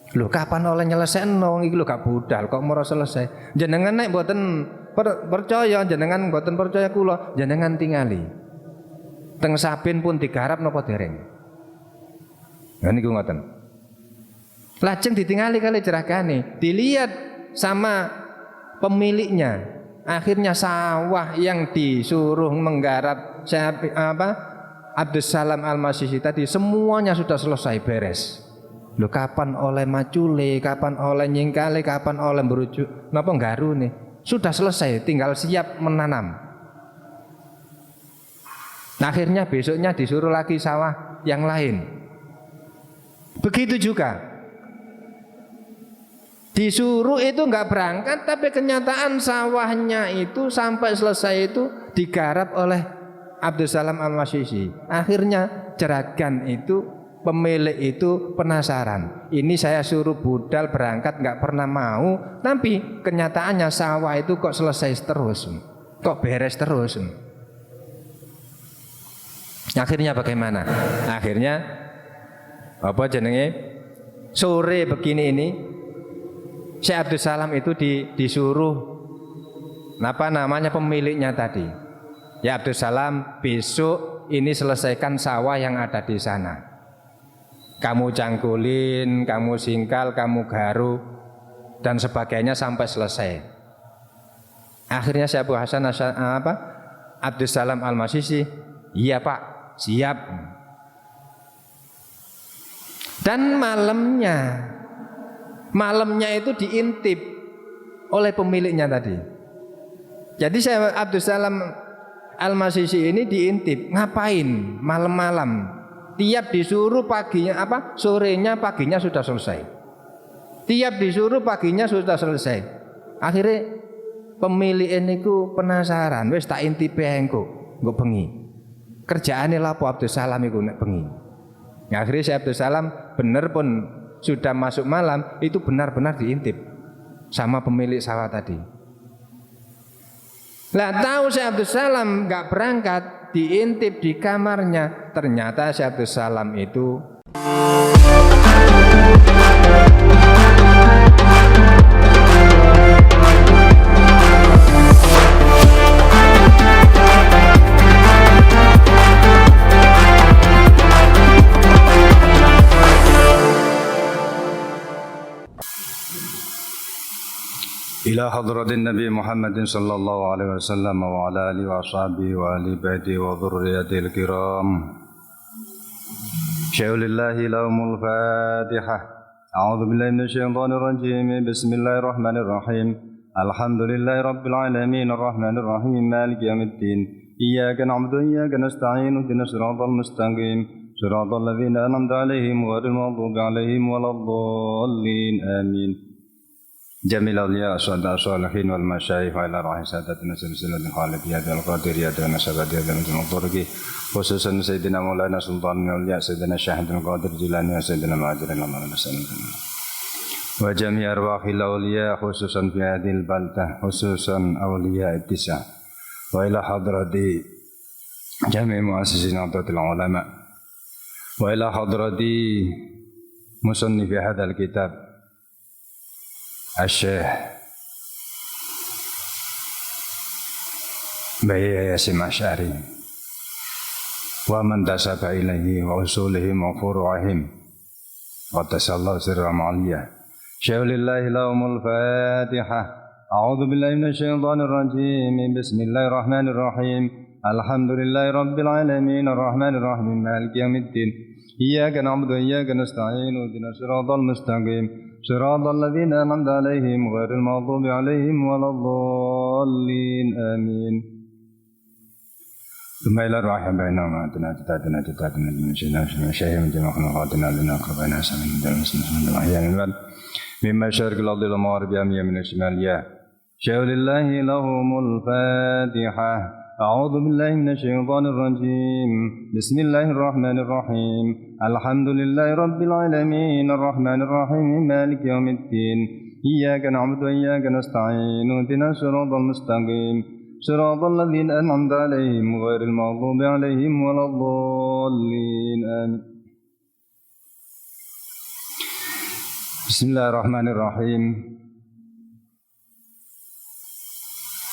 Lho kapan oleh nyelesekno iki lho gak budal kok moro selesai. Jenengan nek mboten percaya, jenengan mboten percaya kula, jenengan tingali. Teng Sabin pun digarap napa dereng? Nah niku ngoten. Lajeng ditingali kali jeragane, dilihat sama pemiliknya. Akhirnya sawah yang disuruh menggarap Abdus Salam Al-Masisi tadi semuanya sudah selesai beres. Lho kapan oleh macule, kapan oleh nyingkale, kapan oleh berujuk, napa nggarune? Sudah selesai, tinggal siap menanam. Nah, akhirnya besoknya disuruh lagi sawah yang lain. Begitu juga. Disuruh itu enggak berangkat, tapi kenyataan sawahnya itu sampai selesai itu digarap oleh Abdus Salam Al-Masisi. Akhirnya jeragan itu, pemilik itu penasaran. Ini saya suruh budal berangkat nggak pernah mau, tapi kenyataannya sawah itu kok selesai terus, kok beres terus. Akhirnya bagaimana? Akhirnya apa jenenge? Sore begini ini, Syekh Abdus Salam itu disuruh apa namanya pemiliknya tadi. Ya Abdus Salam, besok ini selesaikan sawah yang ada di sana. Kamu cangkulin, kamu singkal, kamu garu dan sebagainya sampai selesai. Akhirnya Syekh Abu Hasan Abdus Salam Al-Masisi, iya Pak, siap. Dan malamnya itu diintip oleh pemiliknya tadi. Jadi Syekh Abdus Salam Al-Masisi ini diintip, ngapain malam-malam? Tiap disuruh paginya sorenya paginya sudah selesai. Tiap disuruh paginya sudah selesai. Akhirnya pemilik niku penasaran, wis tak intipe engko bengi. Kerjaane lapo Abdus Salam iku nek bengi. Akhirnya Syekh Abdus Salam bener pun sudah masuk malam itu benar-benar diintip sama pemilik sawah tadi. Lah tahu Syekh Abdus Salam enggak berangkat, diintip di kamarnya, ternyata Syekh Abdus Salam itu إلى حضرة النبي محمد صلى الله عليه وسلم وعلى آله وأصحابه وآل بيته وذريته الكرام. شيء لله لهم الفاتحة. أعوذ بالله من الشيطان الرجيم. بسم الله الرحمن الرحيم. الحمد لله رب العالمين الرحمن الرحيم مالك يوم الدين. إياك نعبد وإياك نستعين اهدنا الصراط المستقيم صراط الذين أنعمت عليهم غير المغضوب عليهم ولا الضالين آمين. جميع الأولياء الصالحين والمشايخ وإلى روح سادتنا سلسلة الخالدية القادرية والنسبية المطرقة خصوصا سيدنا مولانا سلطان الأولياء سيدنا الشيخ القادر الجيلاني وسيدنا المهاجر اللهم وسلم وجميع أرواح الأولياء خصوصا في هذه البلدة خصوصا أولياء التسع وإلى حضرة جميع مؤسسين نهضة العلماء وإلى حضرة مصنف هذا الكتاب الشيخ بهي ياسم أشعري ومن تسب إليه وأصولهم وفروعهم قدس الله سرهم عليا. شيء لله لهم الفاتحة. أعوذ بالله من الشيطان الرجيم. بسم الله الرحمن الرحيم. الحمد لله رب العالمين الرحمن الرحيم مالك يوم الدين. إياك نعبد وإياك نستعين اهدنا الصراط المستقيم صراط الذين أنعمت عليهم غير المغضوب عليهم ولا الضالين آمين. ثم إلى الرحم بينهما تتاتنا من شيء من جمع خلقاتنا لنا قربنا سمين من دل مسلم أحيانا البلد مما شرق الأرض المغرب يمين من الشمال يا شيء لله لهم الفاتحة. أعوذ بالله من الشيطان الرجيم. بسم الله الرحمن الرحيم. الحمد لله رب العالمين الرحمن الرحيم مالك يوم الدين. إياك نعبد وإياك نستعين اهدنا الصراط المستقيم صراط الذين أنعمت عليهم غير المغضوب عليهم ولا الضالين آمين. Bismillahirrahmanirrahim.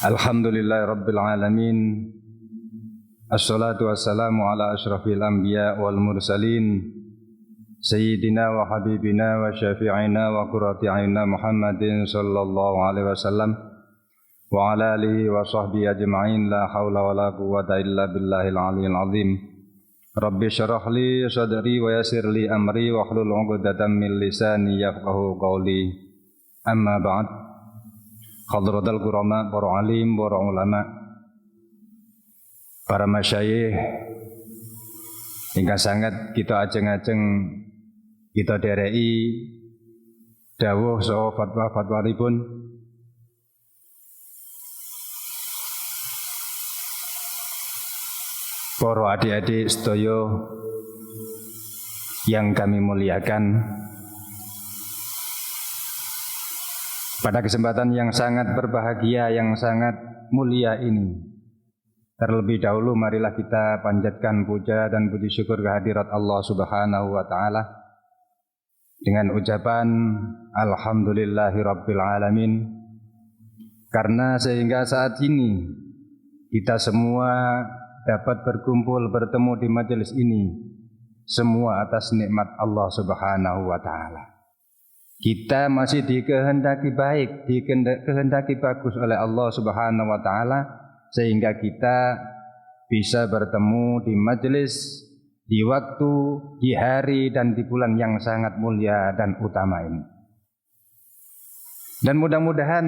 Alhamdulillahirabbil alamin. Assalatu wassalamu ala asyrafil anbiya wal mursalin. Sayyidina wa habibina wa syafi'ina wa qurrati a'yunina Muhammadin sallallahu alaihi wasallam wa ala alihi wa sahbihi ajma'in. La haula wa la quwwata illa billahil aliyyil azim. Rabbi syrah li sadri wa yassir li amri wa hlul 'uqdatam min lisani yafqahu qawli. Amma ba'd. Hadratul qurama, para alim, para ulama, para masyayikh ingkang sangat kita ajeng-ajeng kita dereki dawuh saha fatwa-fatwanipun. Para adik-adik sedaya yang kami muliakan, pada kesempatan yang sangat berbahagia, yang sangat mulia ini, terlebih dahulu marilah kita panjatkan puja dan puji syukur kehadirat Allah Subhanahu wa taala dengan ucapan alhamdulillahirabbil alamin, karena sehingga saat ini kita semua dapat berkumpul bertemu di majelis ini semua atas nikmat Allah Subhanahu wa taala. Kita masih dikehendaki baik, dikehendaki bagus oleh Allah Subhanahu wa taala sehingga kita bisa bertemu di majelis, di waktu, di hari dan di bulan yang sangat mulia dan utama ini. Dan mudah-mudahan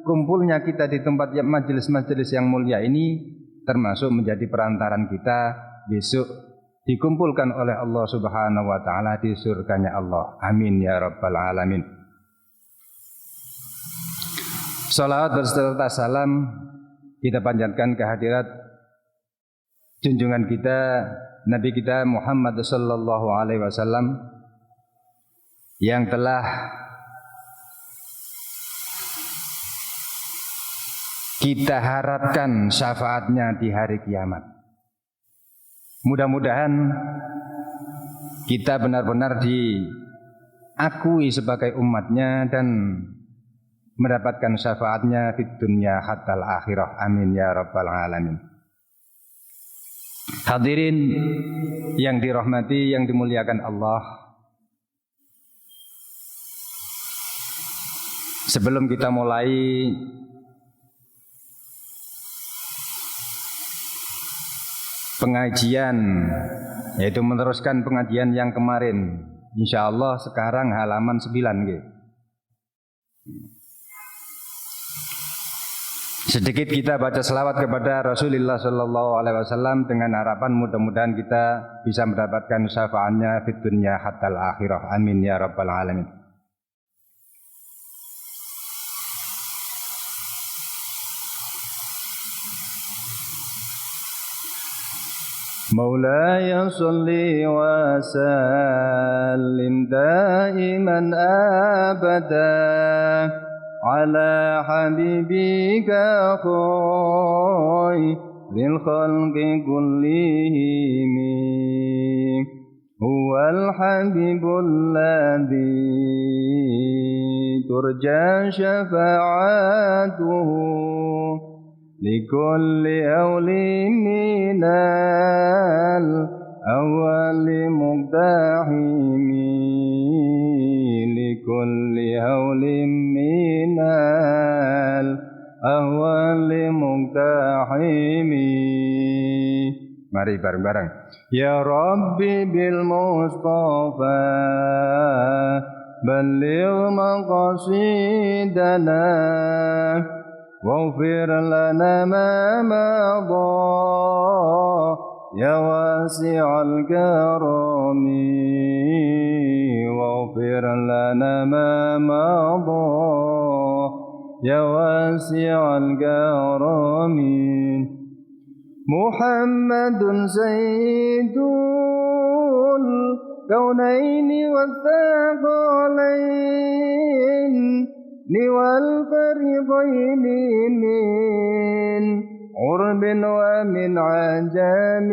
kumpulnya kita di tempat majelis-majelis yang mulia ini termasuk menjadi perantaran kita besok dikumpulkan oleh Allah Subhanahu wa taala di surganya Allah. Amin ya rabbal alamin. Salawat berserta salam kita panjatkan kehadirat junjungan kita, Nabi kita Muhammad sallallahu alaihi wasallam yang telah kita harapkan syafaatnya di hari kiamat. Mudah-mudahan kita benar-benar diakui sebagai umatnya dan mendapatkan syafaatnya di dunia hatta akhirah. Amin ya rabbal alamin. Hadirin yang dirahmati, yang dimuliakan Allah, sebelum kita mulai pengajian, yaitu meneruskan pengajian yang kemarin, insyaallah sekarang halaman 9 nggih. Sedikit kita baca selawat kepada Rasulullah sallallahu alaihi wasallam dengan harapan mudah-mudahan kita bisa mendapatkan syafaatnya di dunia hatta akhirah. Amin ya rabbal alamin. مولاي صل وسلم دائما أبدا على حبيبك خير الخلق كلهم هو الحبيب الذي ترجى شفاعته لكل أول من الأول مقتحم لكل أول من الأول مقتحم. Mari bareng-bareng. Ya Rabbi bil Mustafa balligh maqasidana واغفر لنا ما مضى يا واسع الكرم واغفر لنا ما مضى يا واسع الكرم. محمد سيد الكونين والثقلين والفريضين من عرب ومن عجم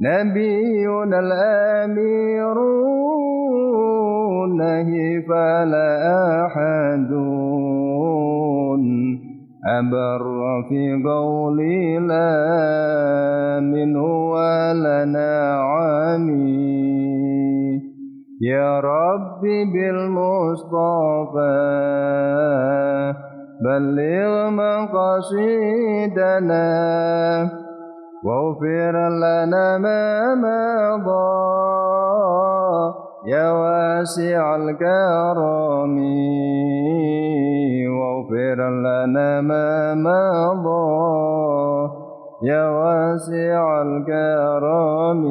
نبينا الأمير دونه فلا أحد أبر في قولي لا منه ولا نعمي يا ربي بالمصطفى بلغ مقاصدنا واغفر لنا ما مضى يا واسع الكرم واغفر لنا ما مضى يا واسع الكرم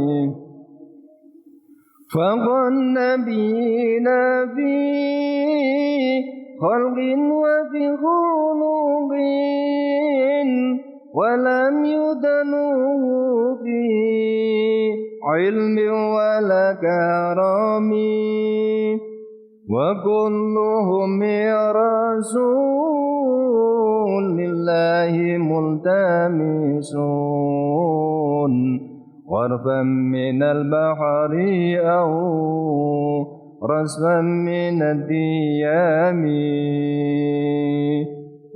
فقل نبينا في خلق وفي خلق ولم يدنوه في علم ولا كرم وكلهم يا رسول لله ملتمسون غرفا من البحر أو رسما من الديام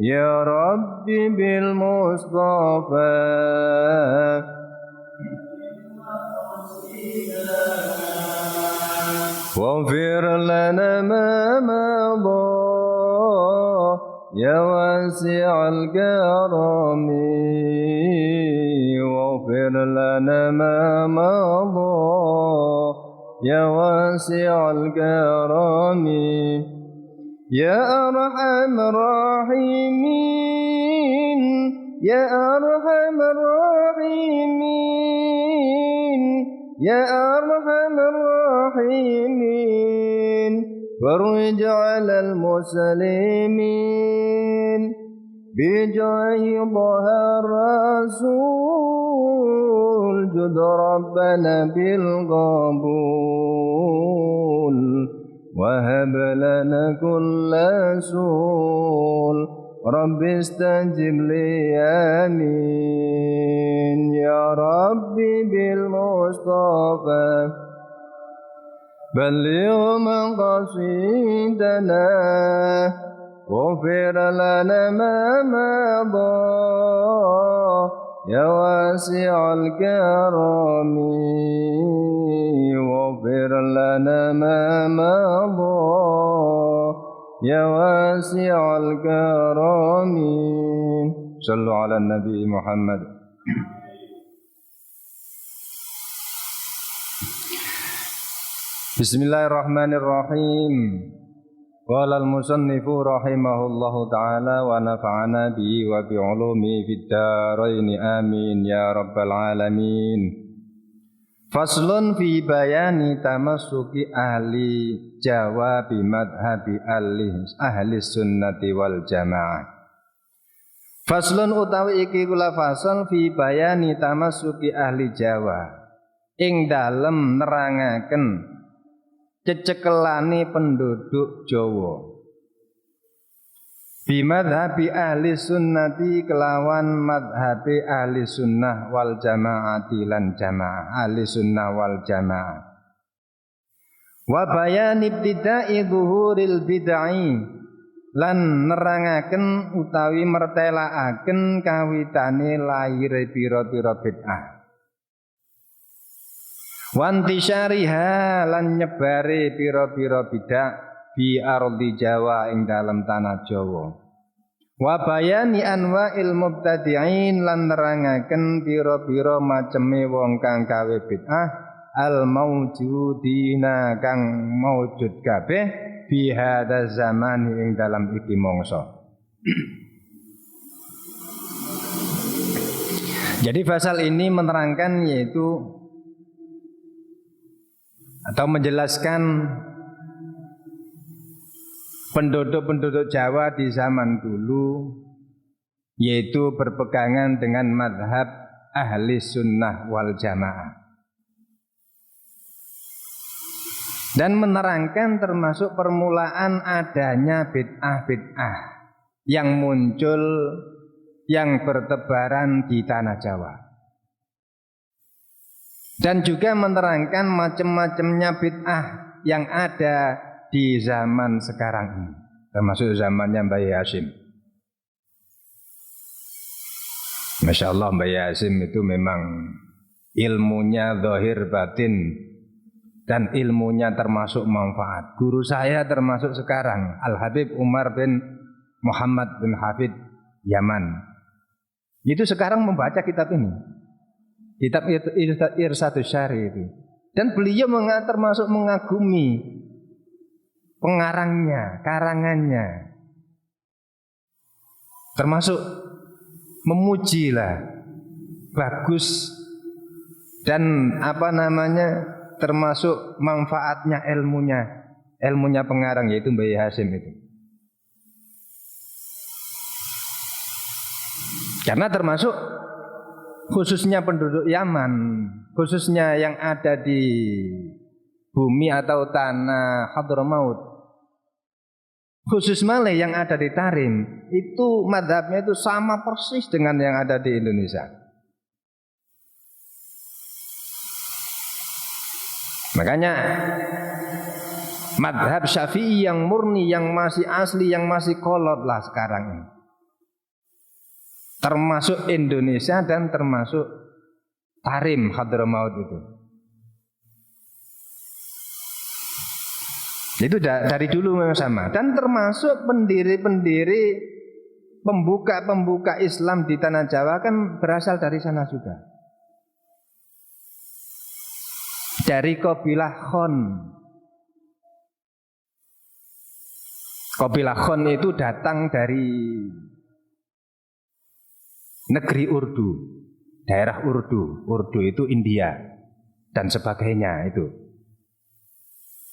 يا ربي بالمصطفى واغفر لنا ما مضى يا واسع الكرم واغفر لنا ما مضى يا واسع الكرم يا أرحم الراحمين يا أرحم الراحمين يا أرحم الراحمين فرج على المسلمين بجاه طه الرسول جد ربنا بالقبول وهب لنا كل سول رب استجب لي آمين يا ربي بالمصطفى بلغ مقاصدنا واغفر لنا ما مضى يا واسع الكرم واغفر لنا ما مضى يا واسع الكرم صلوا على النبي محمد. Bismillahirrahmanirrahim. Qala al-musannifu rahimahullahu ta'ala wa nafa'ana bihi wa bi'ulumi fid dharain amin ya rabbal alamin. Faslun fi bayani tamassuki ahli Jawa bi madhabi ahli sunnati wal jamaah. Faslun utawi iki kula fasal fi bayani tamassuki ahli Jawa ing dalem nerangaken cecekelane penduduk Jawa bimadhabi ahli sunnati kelawan madhabi ahli sunnah wal jamaati lan jamaah ahli sunnah wal jamaah wa bayan ibtida'i zuhuril bid'ah lan nerangaken utawi mertelaaken kawitane laire pira-pira bid'ah wantisyariha lan nyebare pira-pira bidah bi ardi Jawa ing dalam tanah Jawa wa bayani anwa'il mubtadi'in lan nerangaken pira-pira maceme wong kang gawe bid'ah al maujudina kang maujud kabeh bi hadza zaman ing dalam iki mangsa. Jadi pasal ini menerangkan yaitu atau menjelaskan penduduk-penduduk Jawa di zaman dulu yaitu berpegangan dengan madhab ahli sunnah wal jamaah dan menerangkan termasuk permulaan adanya bid'ah-bid'ah yang muncul yang bertebaran di tanah Jawa. Dan juga menerangkan macam-macamnya bid'ah yang ada di zaman sekarang ini, termasuk zamannya Mbah Hasyim. Masya Allah, Mbah Hasyim itu memang ilmunya zahir batin dan ilmunya termasuk manfaat. Guru saya termasuk sekarang Al-Habib Umar bin Muhammad bin Hafid Yaman. Itu sekarang membaca kitab ini, kitab Irsyadus Syari itu. Dan beliau termasuk mengagumi pengarangnya, karangannya, termasuk memuji lah, bagus, dan termasuk manfaatnya ilmunya pengarang, yaitu Mbah Hasyim itu. Karena termasuk khususnya penduduk Yaman, khususnya yang ada di bumi atau tanah Hadramaut, khusus Malay yang ada di Tarim, itu madhabnya itu sama persis dengan yang ada di Indonesia. Makanya madhab Syafi'i yang murni, yang masih asli, yang masih kolot lah sekarang ini, termasuk Indonesia dan termasuk Tarim Hadramaut itu. Itu dari dulu memang sama. Dan termasuk pendiri-pendiri, pembuka Islam di tanah Jawa kan berasal dari sana juga. Dari kabilah Khon. Kabilah Khon itu datang dari negeri Urdu, daerah Urdu. Urdu itu India dan sebagainya itu.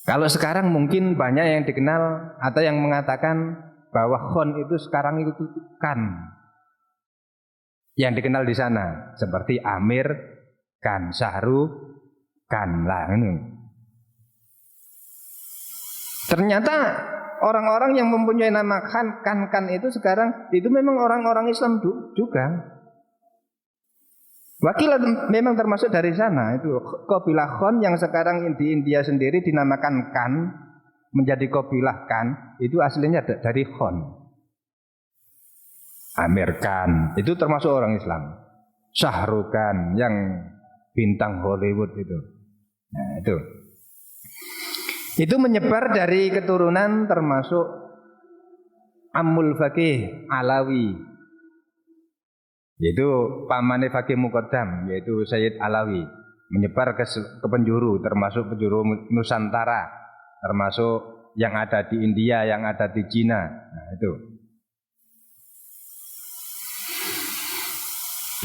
Kalau sekarang mungkin banyak yang dikenal atau yang mengatakan bahwa Khon itu sekarang itu Kan, yang dikenal di sana seperti Amir Kan, Sahru Kan lah ini. Ternyata orang-orang yang mempunyai nama Kan itu sekarang itu memang orang-orang Islam juga. Wakil memang termasuk dari sana, itu kabilah Khon yang sekarang di India sendiri dinamakan Kan, menjadi kabilah Kan, itu aslinya dari Khon. Amir Kan itu termasuk orang Islam. Shahrukh Khan yang bintang Hollywood itu. Nah, itu menyebar dari keturunan termasuk Ammul Faqih Alawi, yaitu pamane Faqih Muqaddam, yaitu Sayyid Alawi, menyebar ke penjuru, termasuk penjuru Nusantara, termasuk yang ada di India, yang ada di Cina. Nah,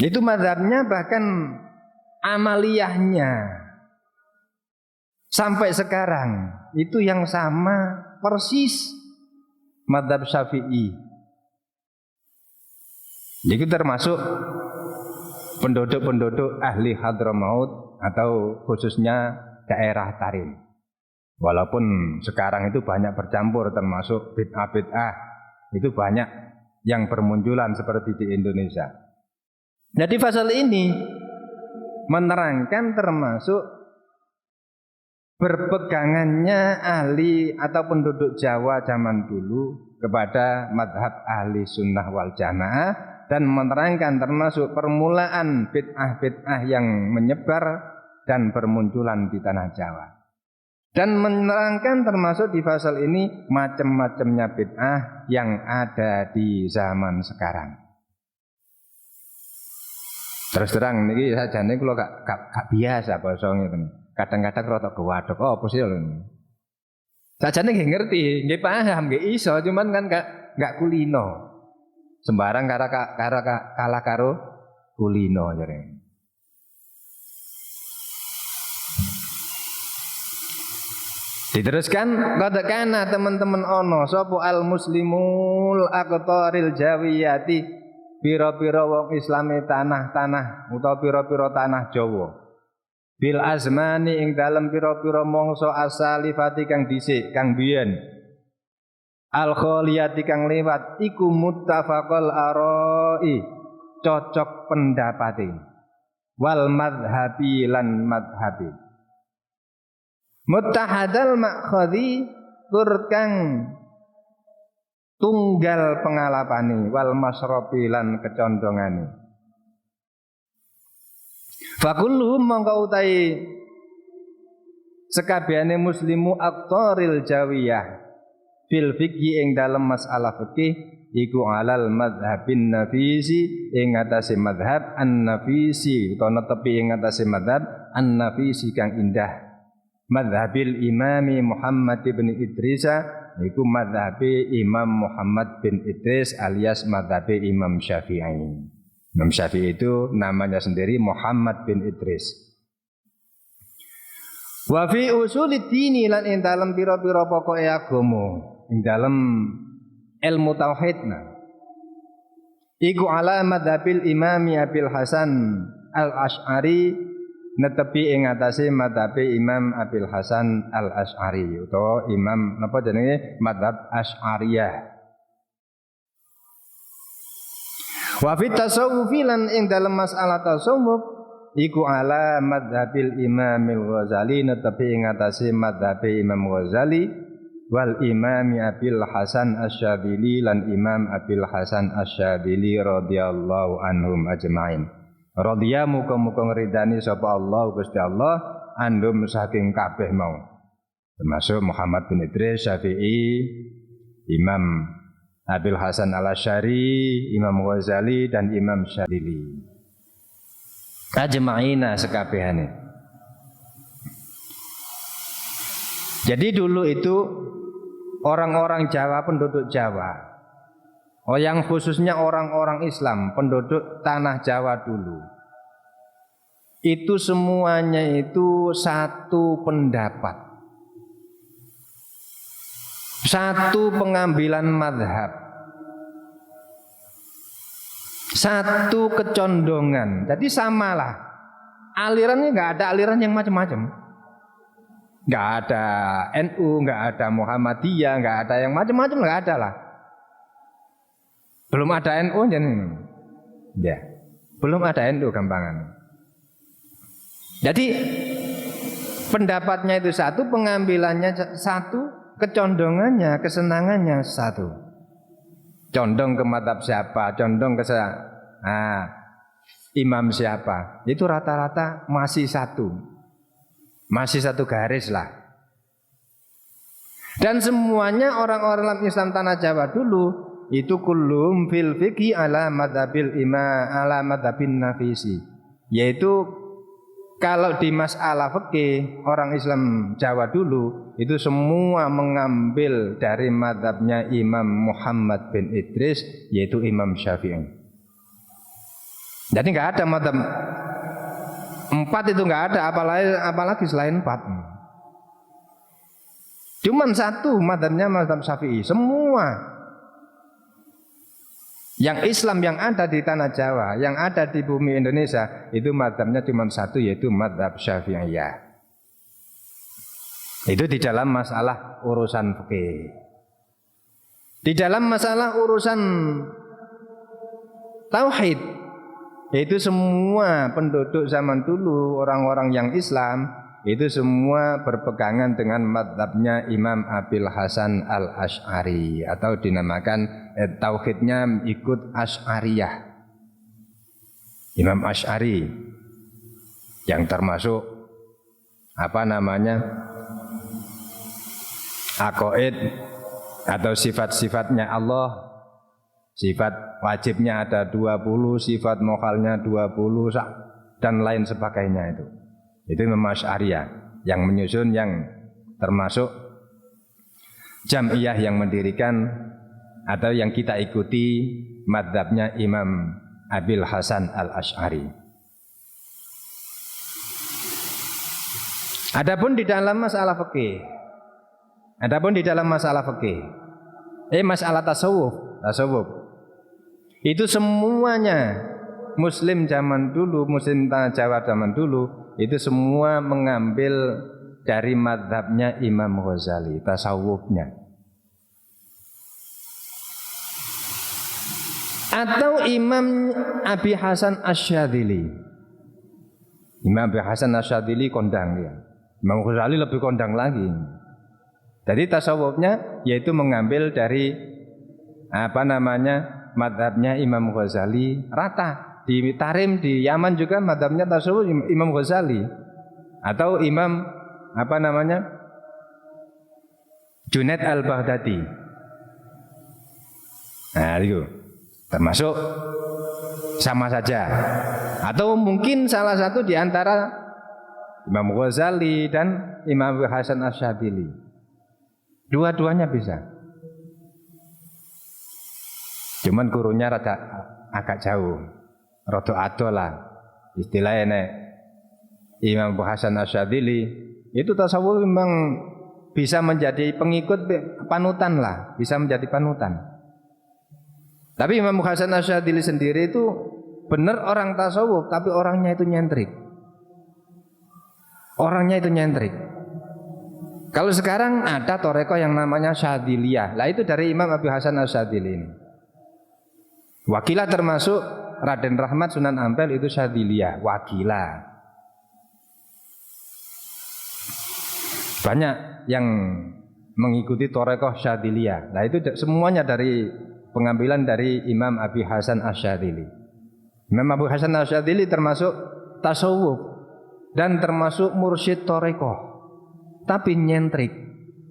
itu mazhabnya, bahkan amaliyahnya sampai sekarang itu yang sama persis mazhab Syafi'i. Jadi termasuk penduduk-penduduk ahli Hadramaut atau khususnya daerah Tarim. Walaupun sekarang itu banyak bercampur, termasuk bid'ah-bid'ah, itu banyak yang bermunculan seperti di Indonesia. Jadi pasal ini menerangkan termasuk berpegangannya ahli atau penduduk Jawa zaman dulu kepada madhab ahli sunnah wal jamaah, dan menerangkan termasuk permulaan bid'ah-bid'ah yang menyebar dan bermunculan di tanah Jawa. Dan menerangkan termasuk di pasal ini macam-macamnya bid'ah yang ada di zaman sekarang. Terus terang niki sajane kula gak biasa basa ngene. Kadang-kadang rada kewadok apa sih lho. Sajane nggih ngerti, nggih paham, nggih iso, cuman kan gak kulino. Sembarang kalah karo kulino jare. Diteruskan, qad kana teman-teman ono sapa al muslimul aqtaril jawiyati, pira-pira wong Islame tanah-tanah utawa pira-pira tanah Jawa. Bil azmani ing dalem pira-pira mangsa asalifati kang dhisik, kang biyen. Al kholiyati kang lewat iku muttafaqal arai, cocok pendapate, wal madhabi lan madhabi. Muttahadal makhadhi tur kang tunggal pengalapani wal masropi lan kecondongani. Fakulluhum mongko utai sekabehane muslimu aqtaril jawiyah fil fiqhi ing dalem masalah fikih iku alal madhabin nafisi ing atase madhab an-nafisi utawa netepi ing atase madhab an-nafisi kang indah. Madhabil imami Muhammad bin Idris iku madhabi Imam Muhammad bin Idris alias madhabi Imam Syafi'i. Imam Syafi'i itu namanya sendiri Muhammad bin Idris. Wa fi usulid dini lan ing dalem pira-pira pokoke agama, ing dalem ilmu tauhidna. Iku ala madhabil Imam Abil Hasan Al-Asy'ari netepi ing atase madhabe Imam Abil Hasan Al-Asy'ari utawa imam napa jenenge madhab Asy'ariyah. Wa fi tasawufi lan ing dalem masalah tasawuf iku ala madhabil Imamil Ghazali netepi ing atase madhabe Imam Ghazali wal Imam Abil Hasan Asy-Syadzili lan Imam Abil Hasan Asy-Syadzili radhiyallahu anhum ajmain. Radhiya muga-muga ngridani sapa Allah Gusti Allah andum saking kabeh mau. Termasuk Muhammad bin Idris Syafi'i, Imam Abil Hasan Al-Asy'ari, Imam Ghazali dan Imam Syadzili. Ajma'ina sekabehane. Jadi dulu itu orang-orang Jawa, penduduk Jawa, yang khususnya orang-orang Islam, penduduk tanah Jawa dulu, itu semuanya itu satu pendapat, satu pengambilan madhab, satu kecondongan. Jadi samalah alirannya, nggak ada aliran yang macam-macam, nggak ada NU, nggak ada Muhammadiyah, nggak ada yang macam-macam, nggak ada lah. Belum ada NU jadi, ya, belum ada NU gampangan. Jadi pendapatnya itu satu, pengambilannya satu, kecondongannya, kesenangannya satu. Condong ke madhab siapa, condong ke imam siapa, itu rata-rata masih satu garis lah. Dan semuanya orang-orang Islam tanah Jawa dulu itu kullum fil fiqhi ala madhabil ala madhabin nafisi, yaitu kalau di masalah fikih orang Islam Jawa dulu itu semua mengambil dari madhabnya Imam Muhammad bin Idris, yaitu Imam Syafi'i. Jadi nggak ada madhab empat, itu nggak ada, apalagi selain empat. Cuman satu madhabnya madhab Syafi'i. Semua yang Islam yang ada di tanah Jawa, yang ada di bumi Indonesia, itu madhabnya cuma satu, yaitu madhab Syafi'iyah. Itu di dalam masalah urusan fikih. Di dalam masalah urusan tauhid, itu semua penduduk zaman dulu, orang-orang yang Islam, itu semua berpegangan dengan madhabnya Imam Abil Hasan Al-Asy'ari, atau dinamakan tauhidnya ikut Asy'ariyah. Imam Asy'ari yang termasuk aqaid atau sifat-sifatnya Allah. Sifat wajibnya ada 20, sifat mukhalnya 20 dan lain sebagainya itu. Itu Imam Asy'ariyah yang menyusun, yang termasuk jam'iyah yang mendirikan atau yang kita ikuti madhabnya Imam Abil Hasan Al-Asy'ari. Adapun di dalam masalah fikih, masalah tasawuf, itu semuanya Muslim zaman dulu, Muslim tanah Jawa zaman dulu, itu semua mengambil dari madhabnya Imam Ghazali, tasawufnya. Atau Imam Abi Hasan Asy-Syadzili. Imam Abi Hasan Asy-Syadzili kondang dia. Imam Ghazali lebih kondang lagi. Jadi tasawufnya yaitu mengambil dari madhabnya Imam Ghazali rata. Di Tarim di Yaman juga madhabnya tasawuf Imam Ghazali atau Imam Junaid al-Baghdadi. Nah itu termasuk sama saja. Atau mungkin salah satu di antara Imam Ghazali dan Imam Abu Hasan Asyadzili. Dua-duanya bisa. Cuman gurunya agak jauh. Rada ado lah. Istilahnya Imam Abu Hasan Asyadzili itu tasawuf memang bisa menjadi pengikut panutan lah, bisa menjadi panutan. Tapi Imam Abu Hasan Asyadzili sendiri itu benar orang tasawuf, tapi orangnya itu nyentrik. Orangnya itu nyentrik. Kalau sekarang ada toreko yang namanya Syadziliyah. Lah itu dari Imam Abu Hasan Asyadzili ini. Wakilah termasuk Raden Rahmat Sunan Ampel itu Syadziliyah, wakilah. Banyak yang mengikuti toreko Syadziliyah. Nah itu semuanya dari pengambilan dari Imam Abu Hasan Asyadzili. Imam Abu Hasan Asyadzili termasuk tasawuf dan termasuk mursyid toreko, tapi nyentrik.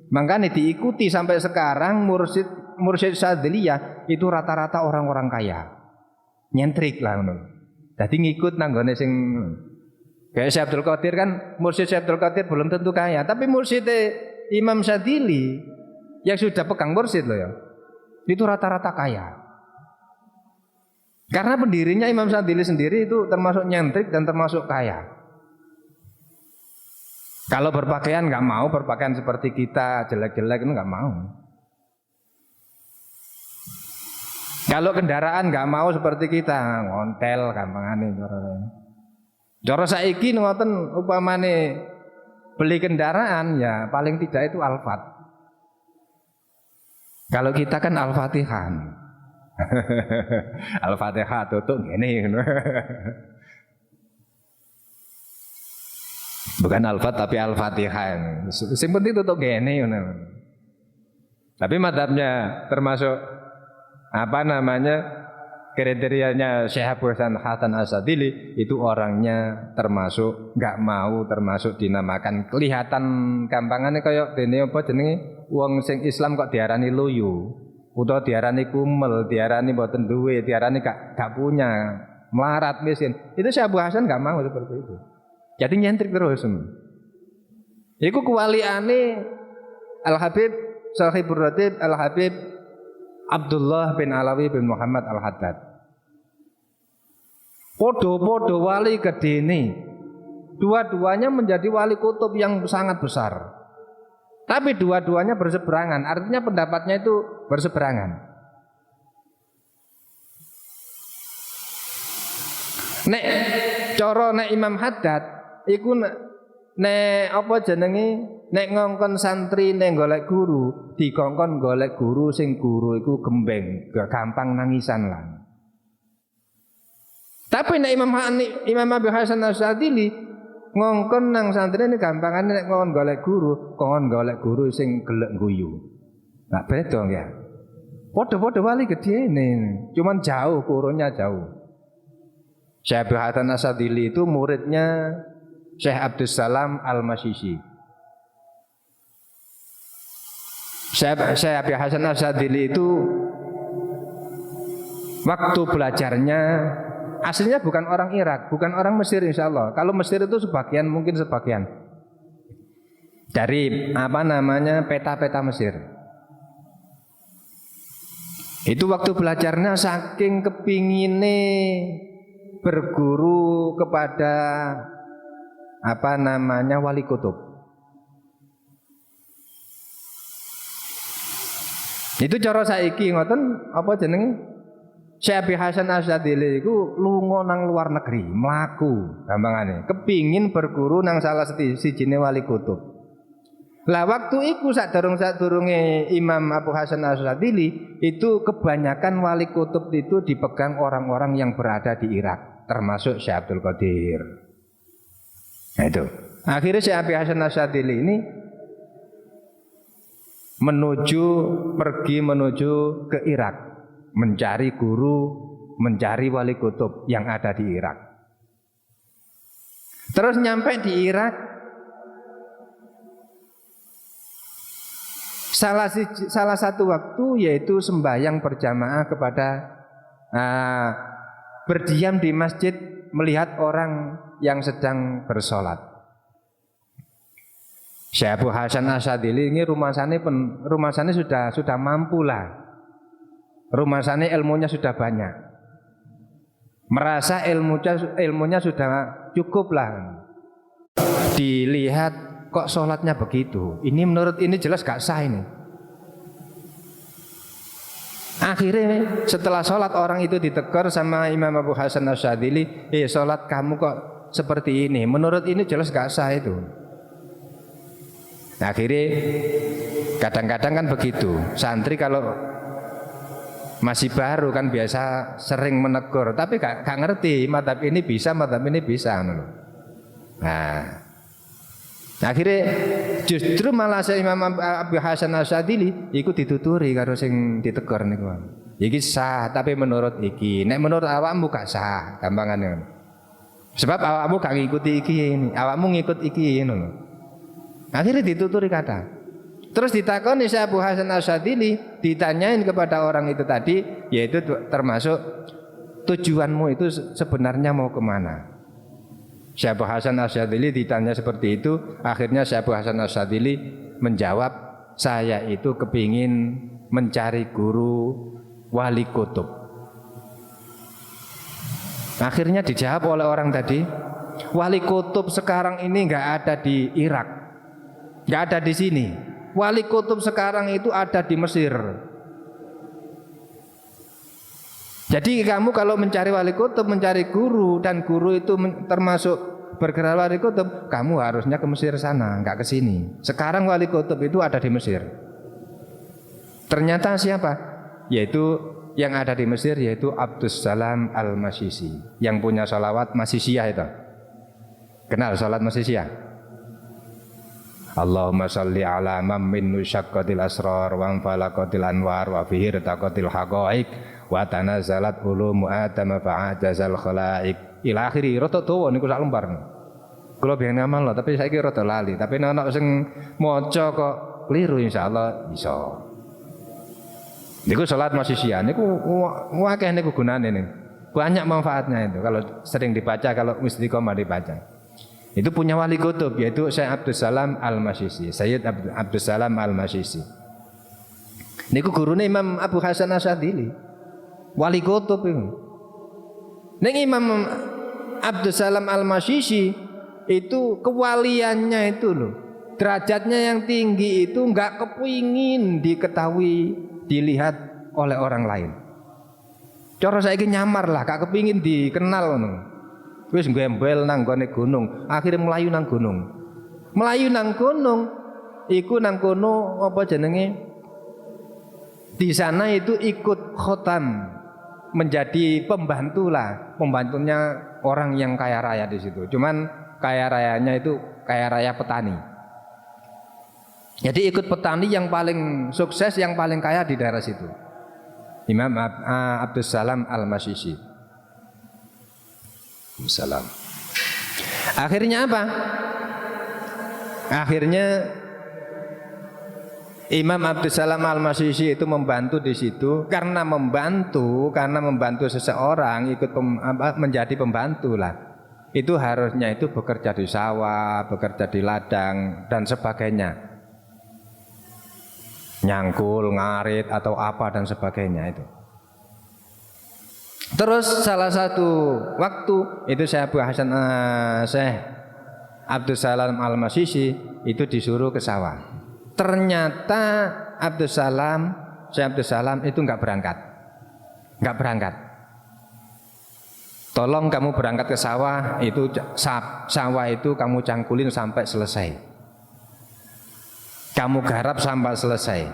Makanya diikuti sampai sekarang mursyid Syadziliyah itu rata-rata orang-orang kaya, nyentrik lah. Jadi ngikut nanggone sing kayak Syekh Abdul Qadir kan, mursyid Syekh Abdul Qadir belum tentu kaya, tapi mursyid Imam Syadzili yang sudah pegang mursyid loh ya, itu rata-rata kaya. Karena pendirinya Imam Syadzili sendiri itu termasuk nyentrik dan termasuk kaya. Kalau berpakaian nggak mau berpakaian seperti kita jelek-jelek itu nggak mau. Kalau kendaraan nggak mau seperti kita ngontel gampangane cara saiki ngoten upamane beli kendaraan ya paling tidak itu Alphard. Kalau kita kan Al-Fatihah. Al-Fatihah tutup ngene. Bukan Al-Fat tapi Al-Fatihah. Sing penting tutup gene. Tapi madhabnya termasuk kriterianya Syekh Abu Hasan Asyadzili itu orangnya termasuk nggak mau termasuk dinamakan kelihatan gampangannya kayak dene apa jenenge wong sing Islam kok diarani loyo utawa diarani kumel, diarani mboten duwe, diarani gak punya, melarat miskin. Itu Syekh Abu Hasan nggak mau seperti itu. Jadi nyentrik terus. Iku kewaliane Al-Habib Sahibur Ratib Al-Habib Abdullah bin Alawi bin Muhammad Al-Haddad. Podo-podo wali gedene. Dua-duanya menjadi wali kutub yang sangat besar. Tapi dua-duanya berseberangan, artinya pendapatnya itu berseberangan. Nek cara nek Imam Haddad iku nek apa jenenge nek ngongkon santri nek golek guru dikongkon golek guru sing guru iku gembeng gampang nangisan lah. Tapi nek Imam Abu Hasan Asyadzili ngongkon nang santri ini gampangane nek ngongkon golek guru sing gelek guyu. Nah beda ya. Padha-padha wali gedene, cuman jauh kurunnya jauh. Syekh Abu Hasan Asyadzili itu muridnya Syekh Abdus Salam Al-Masisi. Syekh Abu Hasan Asyadzili itu waktu belajarnya aslinya bukan orang Irak, bukan orang Mesir insya Allah. Kalau Mesir itu sebagian mungkin sebagian dari peta-peta Mesir. Itu waktu belajarnya saking kepingine berguru kepada wali kutub. Itu cara saiki ngoten apa jenenge? Syekh Abu Hasan Asyadzili iku lunga nang luar negeri, mlaku gampangane, kepingin berguru nang salah sijine wali kutub. Lah waktu iku sadurunge Imam Abu Hasan Asyadzili itu kebanyakan wali kutub itu dipegang orang-orang yang berada di Irak, termasuk Syekh Abdul Qadir. Nah itu. Akhirnya Syekh Abu Hasan Asyadzili ini pergi menuju ke Irak, mencari guru, mencari wali kutub yang ada di Irak. Terus nyampe di Irak, salah satu waktu yaitu sembahyang berjamaah kepada berdiam di masjid melihat orang yang sedang bersolat. Syekh Abu Hasan Asyadzili ini rumasane sudah mampu lah. Rumasane ilmunya sudah banyak. Merasa ilmunya sudah cukup lah. Dilihat kok sholatnya begitu. Ini menurut ini jelas gak sah ini. Akhirnya setelah sholat orang itu ditegur sama Imam Abu Hasan Asyadzili, sholat kamu kok seperti ini. Menurut ini jelas gak sah itu. Nah, akhirnya kadang-kadang kan begitu. Santri kalau masih baru kan biasa sering menegur, tapi gak ngerti madhab ini bisa. Nah, akhirnya justru malah Imam Abu Hasan Asyadzili ikut dituturi karo sing ditegur niku. Iki sah, tapi menurut iki. Nek menurut awakmu gak sah, gampangane. Sebab awakmu gak ngikuti iki ini, awakmu ngikut iki ngono. Akhirnya dituturi kata. Terus ditakoni Syekh Abu Hasan Asyadzili, ditanyain kepada orang itu tadi, yaitu termasuk tujuanmu itu sebenarnya mau kemana? Syekh Abu Hasan Asyadzili ditanya seperti itu. Akhirnya Syekh Abu Hasan Asyadzili menjawab, saya itu kepingin mencari guru wali kutub. Akhirnya dijawab oleh orang tadi, wali kutub sekarang ini nggak ada di Irak, nggak ada di sini. Wali kutub sekarang itu ada di Mesir. Jadi kamu kalau mencari wali kutub, mencari guru, dan guru itu termasuk bergerak wali kutub, kamu harusnya ke Mesir sana, nggak ke sini. Sekarang wali kutub itu ada di Mesir. Ternyata siapa? Yaitu yang ada di Mesir, yaitu Abdus Salam Al-Masisi, yang punya sholawat Masisiyah itu. Kenal sholat Masisiyah? Allahumma sholli ala man min nusyaqqatil asrar wa anfalaqatil anwar wa fihi taqatil haqaiq wa tanazzalat ulumu atama fa'ajazal khalaik ila akhiri. Rada dawa niku sak lembar. Kula biyen ngamal lho, tapi saiki rada lali. Tapi nek sing maca kok keliru insyaallah bisa. Niku salat Masisiyah niku akeh niku gunane niku. Banyak manfaatnya itu kalau sering dibaca, kalau istiqomah dibaca. Itu punya wali kutub, yaitu Syekh Abdus Salam Al-Masisi, Sayyid Abdus Salam Al-Masisi. Niku gurune Imam Abu Hasan Asyadzili, wali kutub itu. Ning Imam Abdus Salam Al-Masisi itu kewaliannya itu loh, derajatnya yang tinggi itu enggak kepingin diketahui, dilihat oleh orang lain. Cara saiki nyamar lah, gak kepingin dikenal ngono. Wis gembel nang gone gunung, akhirnya melayu nang gunung. Melayu nang gunung, iku nang kono apa jenenge? Di sana itu ikut khotam, menjadi pembantu lah, pembantunya orang yang kaya raya di situ. Cuman kaya rayanya itu kaya raya petani. Jadi ikut petani yang paling sukses, yang paling kaya di daerah situ. Imam Abdus Salam Al-Masisi. Salam. Akhirnya apa? Akhirnya Imam Abdus Salam Al-Masisi itu membantu di situ, karena membantu seseorang ikut menjadi pembantu lah. Itu harusnya itu bekerja di sawah, bekerja di ladang dan sebagainya. Nyangkul, ngarit atau apa dan sebagainya itu. Terus salah satu waktu itu Syekh Abdus Salam Al-Masisi itu disuruh ke sawah. Ternyata Syekh Abdus Salam itu nggak berangkat. Tolong kamu berangkat ke sawah, itu sawah itu kamu cangkulin sampai selesai. Kamu garap sampai selesai.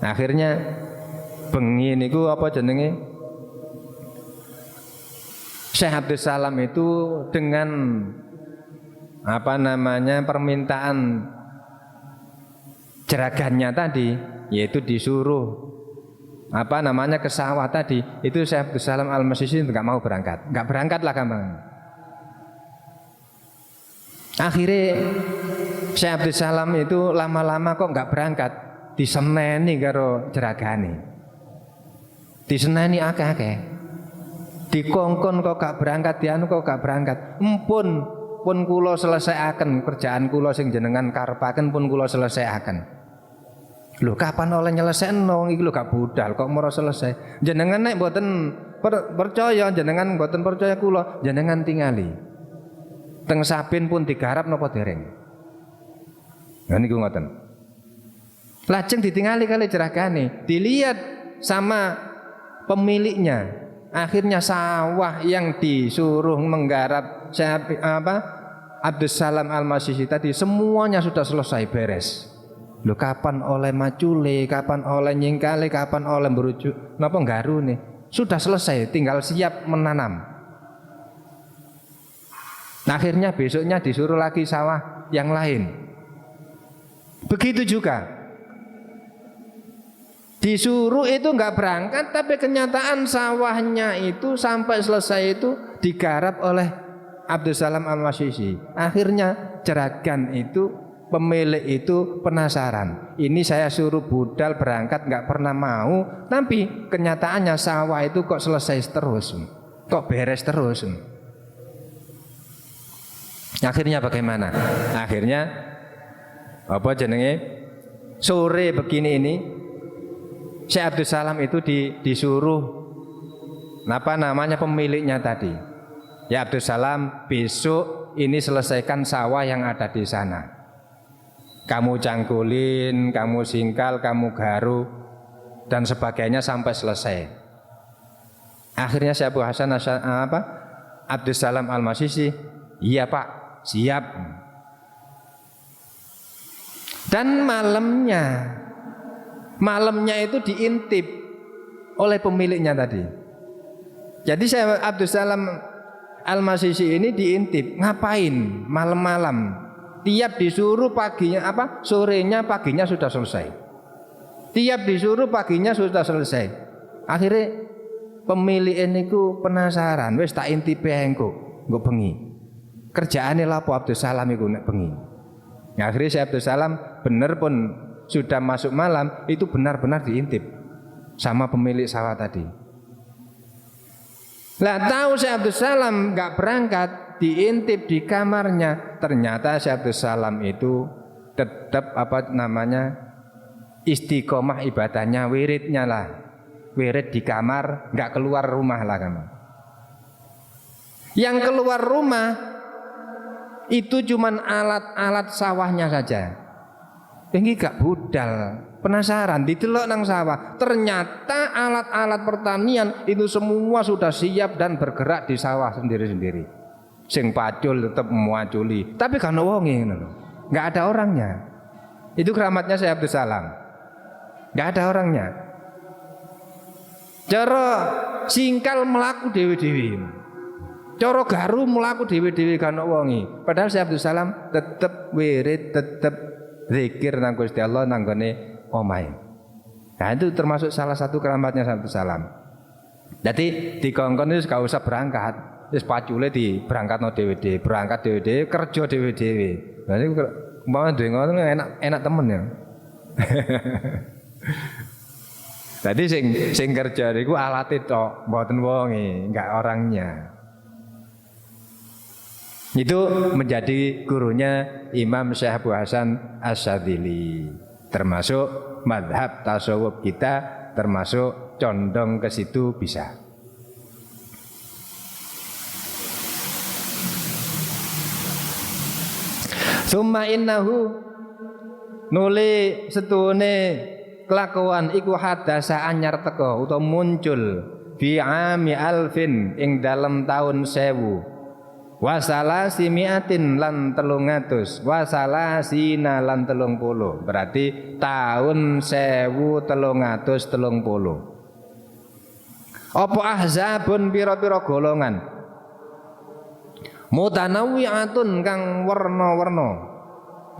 Akhirnya bengi niku apa jenenge? Syekh Abdus Salam itu dengan permintaan jeragannya tadi, yaitu disuruh ke sawah tadi, itu Syekh Abdus Salam Al-Masisi nggak mau berangkat, nggak berangkat lah gampang. Akhirnya Syekh Abdus Salam itu lama-lama kok nggak berangkat, diseneni karo jeragane, diseneni akeh-akeh, dikongkon kok gak berangkat, dianu kok gak berangkat. Pun kula selesaiaken kerjaan kula sing jenengan karepaken, pun kula selesaiaken. Lho kapan oleh nyelesaikno wong iki lho gak budal kok moro selesai. Jenengan nek mboten percaya, jenengan mboten percaya kula, jenengan tingali. Teng Saben pun digarap napa dereng? Nah niku ngoten. Lajeng ditingali kali jeragane, dilihat sama pemiliknya. Akhirnya sawah yang disuruh menggarap Abdus Salam Al-Masisi tadi semuanya sudah selesai beres. Loh kapan oleh macule, kapan oleh nyingkale, kapan oleh berujuk, napa nggarune? Sudah selesai, tinggal siap menanam. Akhirnya besoknya disuruh lagi sawah yang lain. Begitu juga. Disuruh itu nggak berangkat, tapi kenyataan sawahnya itu sampai selesai itu digarap oleh Abdus Salam Al-Masisi. Akhirnya jeragan itu, pemilik itu penasaran. Ini saya suruh budal berangkat nggak pernah mau, tapi kenyataannya sawah itu kok selesai terus, kok beres terus. Akhirnya bagaimana? Akhirnya apa jenenge? Sore begini ini, Syekh Abdus Salam itu disuruh pemiliknya tadi. Ya Abdus Salam, besok ini selesaikan sawah yang ada di sana. Kamu cangkulin, kamu singkal, kamu garu dan sebagainya sampai selesai. Akhirnya Syekh Abu Hasan Abdus Salam Al-Masisi, iya Pak, siap. Dan malamnya itu diintip oleh pemiliknya tadi. Jadi Syekh Abdus Salam Al-Masisi ini diintip, ngapain malam-malam? Tiap disuruh paginya sorenya paginya sudah selesai. Tiap disuruh paginya sudah selesai. Akhirnya pemilik ini ku penasaran, wis tak intipe engko bengi. Kerjaane lapo Abdus Salam iku nek bengi. Akhirnya Syekh Abdus Salam bener pun sudah masuk malam itu benar-benar diintip sama pemilik sawah tadi. Lah tahu Syekh Abdus Salam nggak berangkat, diintip di kamarnya, ternyata Syekh Abdus Salam itu tetap istiqomah ibadahnya, wiridnya lah, wirid di kamar, nggak keluar rumah lah kamu. Yang keluar rumah itu cuman alat-alat sawahnya saja. Ini gak budal, penasaran ditelok nang sawah. Ternyata alat-alat pertanian itu semua sudah siap dan bergerak di sawah sendiri-sendiri. Sing pacul tetap muaculi, tapi kan wonge ngono. Enggak ada orangnya. Itu keramatnya Syekh Abdus Salam. Enggak ada orangnya. Cara singkal melaku dewi-dewi. Cara garu melaku dewi-dewi kan wonge. Padahal Syekh Abdus Salam tetap wirid, tetap zikir nang Gusti Allah nang gone omahe. Nah itu termasuk salah satu keramatnya Syekh Abdus Salam. Jadi dikongkon itu gak usah berangkat. Wis pacule di berangkatno dhewe-dhewe, berangkat dhewe-dhewe, kerja dhewe-dhewe. Lah niku umpama dhewe ngono enak temen ya. Tadi sing kerja niku alate tok, mboten wonge, enggak orangnya. Itu menjadi gurunya Imam Syekh Abu Hasan Asy-Syadzili. Termasuk mazhab tasawuf kita, termasuk condong ke situ bisa. Summa innahu nuli setune kelakuan iku hadasa anyar teko utawa muncul fi ami alfin ing dalam tahun 1000 wasalasi miatin lan 300 wasalasina lan 30 berarti tahun 1330. Apa ahzabun pira-pira golongan mutanawwi'atun kang warna-warna,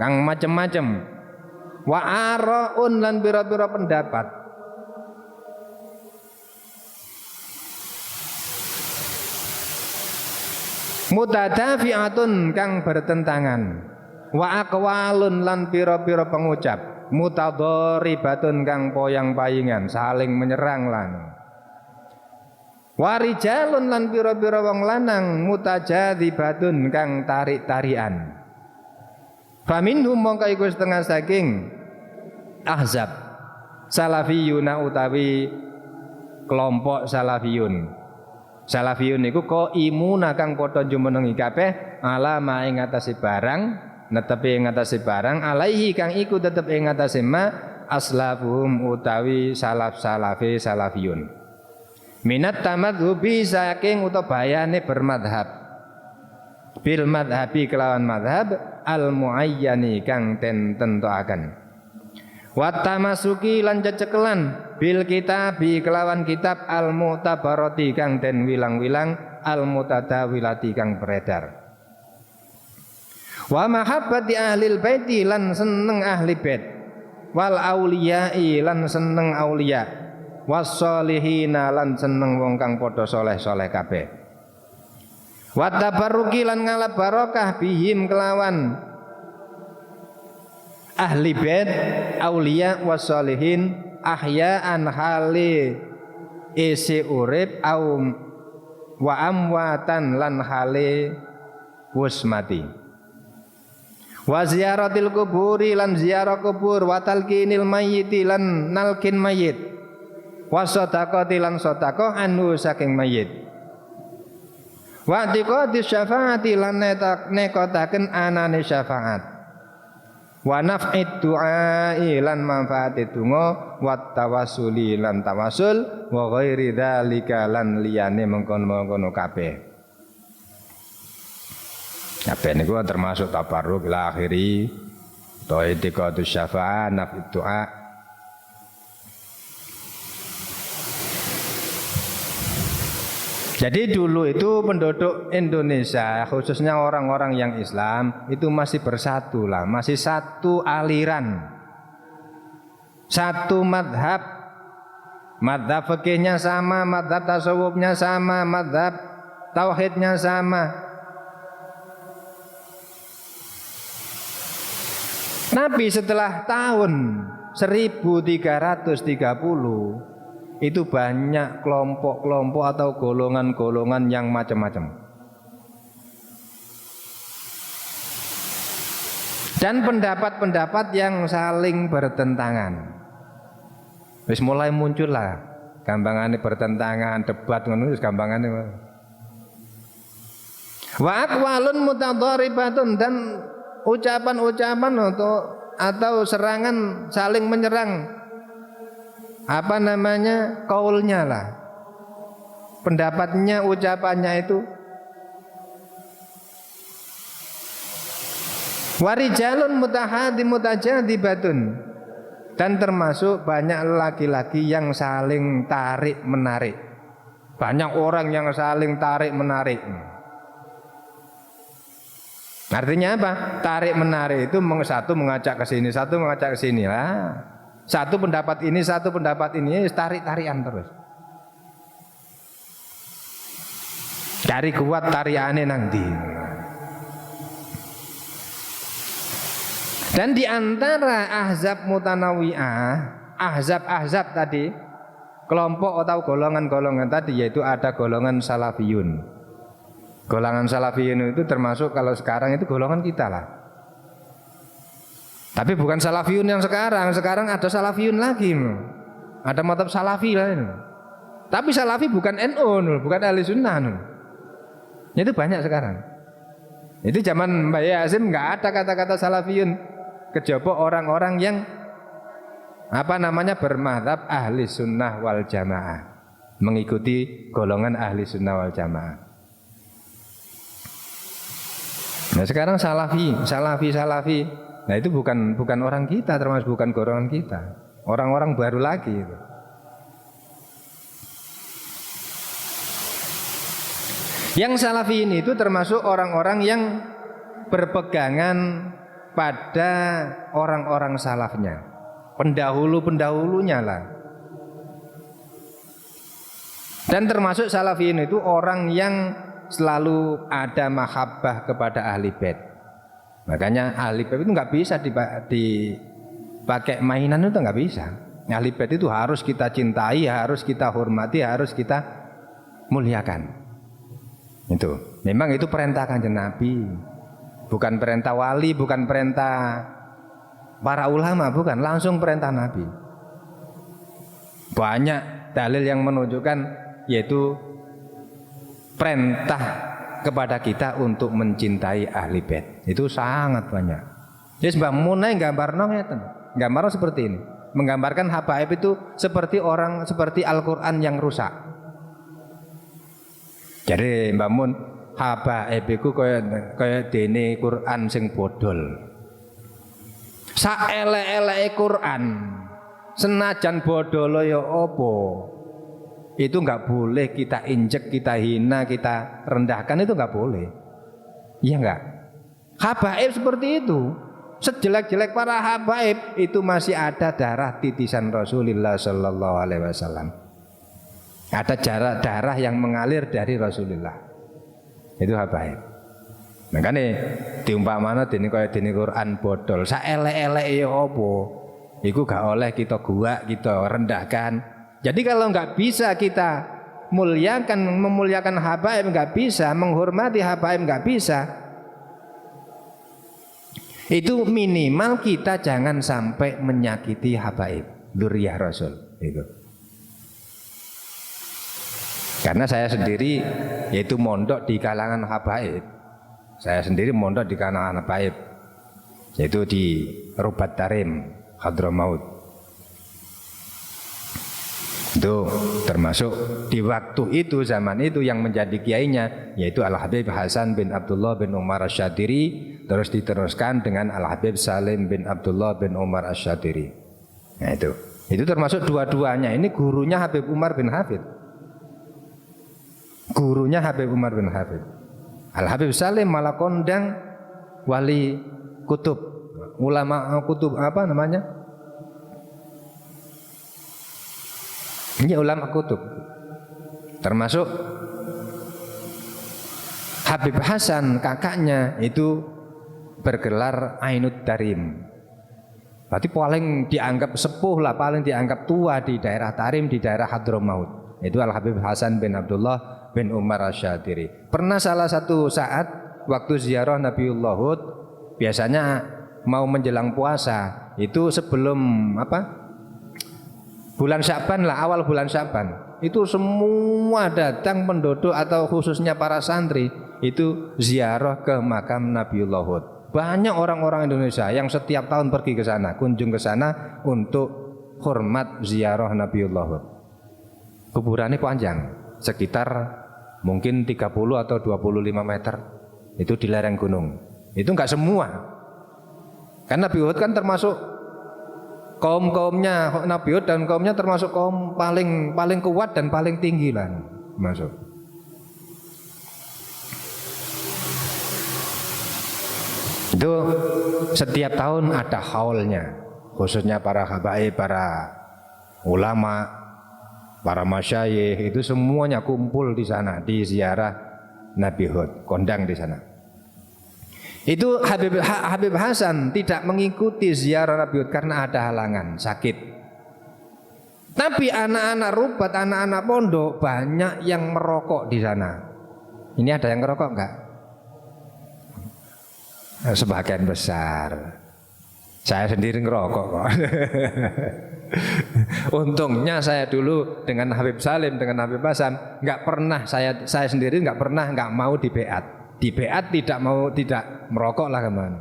kang macem-macem. wa araun lan pira-pira pendapat. Mutadafi'atun kang bertentangan, wa aqwalun lan pira-pira pengucap, mutadharibatun kang poyang-payingan, saling menyerang lan. Wa rijalun lan pira-pira wong lanang, mutajadzibatun kang tarik-tarian. Faminhum mongko iku setengah saking ahzab salafiyuna utawi kelompok salafiyun. Salafiyun niku qaimuna kang padha jumenengi kabeh ala ma ing atase barang, netepi ing atase barang alaihi kang iku tetep ing atase ma aslafuhum utawi salafe salafiyun. Minat tamadzubi saking utabayane bermadhab. Bil madhabi kelawan madhab al muayyani kang den tentoaken. Wa tamasuki lan cecekelan bil kitabi kelawan kitab al mu'tabarati kang den wilang-wilang al mutadawilati kang beredar. Wa mahabbati ahlil baiti lan seneng ahli bait wal auliyai lan seneng aulia was solihina lan seneng wong kang padha saleh-saleh kabeh. Wa tabarruki lan ngalap barokah bihim kelawan ahli bait aulia was solihin ahya'an hale isi urip au wa amwatan lan hale wis mati. Wa ziyaratil kuburi lan ziarah kubur wa talqinil mayyiti lan nalkin mayit wa sadaqati lan sedekah anu saking mayit wa tiqati syafaati lan nekotaken anane syafaat wa naf'id du'ai lan manfaati donga wa tawassuli lan tawassul wa ghairi dzalika lan liyane mengkono-mengkono kabeh. Kabeh niku termasuk tabarruk ila akhiri ta'iqatu syafa'ah naf'id du'a. Jadi dulu itu penduduk Indonesia khususnya orang-orang yang Islam itu masih bersatu lah, masih satu aliran, satu madhab, madhab fikihnya sama, madhab tasawufnya sama, madhab tauhidnya sama. Nabi setelah tahun 1330 itu banyak kelompok-kelompok atau golongan-golongan yang macam-macam. Dan pendapat-pendapat yang saling bertentangan. Wis mulai muncul lah, gampangane bertentangan, debat ngono wis gampangane. Wa aqwalun mutadharibatun dan ucapan-ucapan atau serangan saling menyerang. Apa namanya, kaulnya lah, pendapatnya, ucapannya itu. Warijalun mutahadi mutajadibatun dan termasuk banyak laki-laki yang saling tarik menarik, banyak orang yang saling tarik menarik. Artinya apa? Tarik menarik itu satu mengajak ke sini, satu mengajak ke sini lah. Satu pendapat ini, satu pendapat ini, tarik-tarian terus. Cari kuat tariane nang ndi. Dan di antara ahzab mutanawwi'ah, ahzab tadi, kelompok atau golongan-golongan tadi yaitu ada golongan salafiyun. Golongan salafiyun itu termasuk kalau sekarang itu golongan kita lah. Tapi bukan salafiyun yang sekarang ada salafiyun lagi. Ada mazhab salafi lah ini. Tapi salafi bukan NU, bukan ahli sunnah. Itu banyak sekarang. Itu zaman Mbak Yasim nggak ada kata-kata salafiyun. Kejaba orang-orang yang bermadzhab ahli sunnah wal jamaah, mengikuti golongan ahli sunnah wal jamaah. Nah sekarang salafi. Nah itu bukan orang kita, termasuk bukan golongan kita. Orang-orang baru lagi itu. Yang salafi ini itu termasuk orang-orang yang berpegangan pada orang-orang salafnya, pendahulu-pendahulunya lah. Dan termasuk salafiyin itu orang yang selalu ada mahabbah kepada ahli bait. Makanya ahli bait itu nggak bisa dipakai mainan, itu nggak bisa. Ahli bait itu harus kita cintai, harus kita hormati, harus kita muliakan. Itu memang itu perintah Kanjeng Nabi, bukan perintah wali, bukan perintah para ulama, bukan, langsung perintah Nabi. Banyak dalil yang menunjukkan yaitu perintah kepada kita untuk mencintai ahli bait. Itu sangat banyak. Jadi Mbah Munai gambarno ngeten. Gambarno seperti ini. Menggambarkan habaib itu seperti Al-Qur'an yang rusak. Jadi Mbah Mun, habaib iku kaya dene Qur'an sing bodol. Saelek-eleke Qur'an, senajan bodol ya apa? Itu enggak boleh kita injek, kita hina, kita rendahkan, itu enggak boleh. Iya enggak? Habaib seperti itu. Sejelek-jelek para habaib itu masih ada darah titisan Rasulullah sallallahu alaihi wasallam. Ada darah yang mengalir dari Rasulullah. Itu habaib. Makanya diumpamana dene kaya dene Quran bodol, saelek-eleke ya apa? Iku gak oleh kita guak, kita rendahkan. Jadi kalau enggak bisa kita memuliakan habaib, enggak bisa, menghormati habaib enggak bisa, itu minimal kita jangan sampai menyakiti habaib, dzurriyyah Rasul itu. Karena saya sendiri yaitu mondok di kalangan habaib. Saya sendiri mondok di kalangan habaib, yaitu di Rubat Tarim, Hadramaut. Itu termasuk di waktu itu, zaman itu yang menjadi kiainya yaitu Al-Habib Hasan bin Abdullah bin Umar Asy-Syadiri, terus diteruskan dengan Al-Habib Salim bin Abdullah bin Umar Asy-Syadiri. Nah itu termasuk dua-duanya. Ini gurunya Habib Umar bin Hafid. Gurunya Habib Umar bin Hafid. Al-Habib Salim malah kondang wali kutub, ulama kutub apa namanya? Ini ulama kutub. Termasuk Habib Hasan kakaknya itu bergelar Ainud Tarim. Berarti paling dianggap sepuh lah, paling dianggap tua di daerah Tarim, di daerah Hadramaut. Itu Al-Habib Hasan bin Abdullah bin Umar Asy-Syadiri. Pernah salah satu saat waktu ziarah Nabiullah Hud, biasanya mau menjelang puasa, itu sebelum bulan Sya'ban lah, awal bulan Sya'ban, itu semua datang penduduk atau khususnya para santri itu ziarah ke makam Nabiullah Hud. Banyak orang-orang Indonesia yang setiap tahun pergi ke sana, kunjung ke sana untuk hormat ziarah Nabiullah Hud. Kuburannya panjang, sekitar mungkin 30 atau 25 meter. Itu di lereng gunung. Itu enggak semua. Karena Nabi Hud kan termasuk kaum-kaumnya, Nabi Hud dan kaumnya termasuk kaum paling kuat dan paling tinggi lah masuk. Itu setiap tahun ada haulnya, khususnya para habaib, para ulama, para masyayikh itu semuanya kumpul di sana di ziarah Nabi Hud, kondang di sana. Itu Habib Hasan tidak mengikuti ziarah Nabi Hud karena ada halangan, sakit. Tapi anak-anak rubat, anak-anak pondok banyak yang merokok di sana. Ini ada yang merokok enggak? Sebagian besar. Saya sendiri ngerokok kok. Untungnya saya dulu dengan Habib Salim, dengan Habib Hasan nggak pernah, saya sendiri nggak mau di beat. Di beat tidak merokok lah kemana.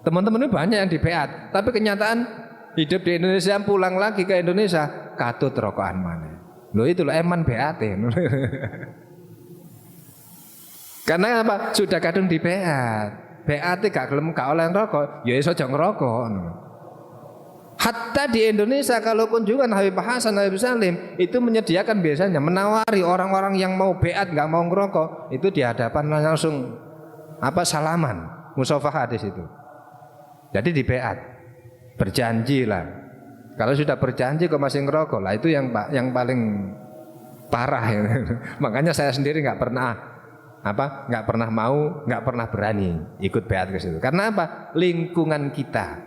Teman-teman ini banyak yang di beat, tapi kenyataan hidup di Indonesia, pulang lagi ke Indonesia katut rokokan mana. Loh itu loh eman beat. Karena apa? Sudah kadung di beat. BAT gak gelem gak oleh ngerokok, ya iso aja ngerokok. Hatta di Indonesia kalau kunjungan Habib Hasan, Habib Salim itu menyediakan biasanya menawari orang-orang yang mau beat nggak mau ngerokok itu di hadapan langsung salaman, musafahah di situ. Jadi di beat, berjanji lah. Kalau sudah berjanji kok masih ngerokok lah, itu yang paling parah ya. Makanya saya sendiri nggak pernah mau, nggak pernah berani ikut beat ke situ. Karena apa? Lingkungan kita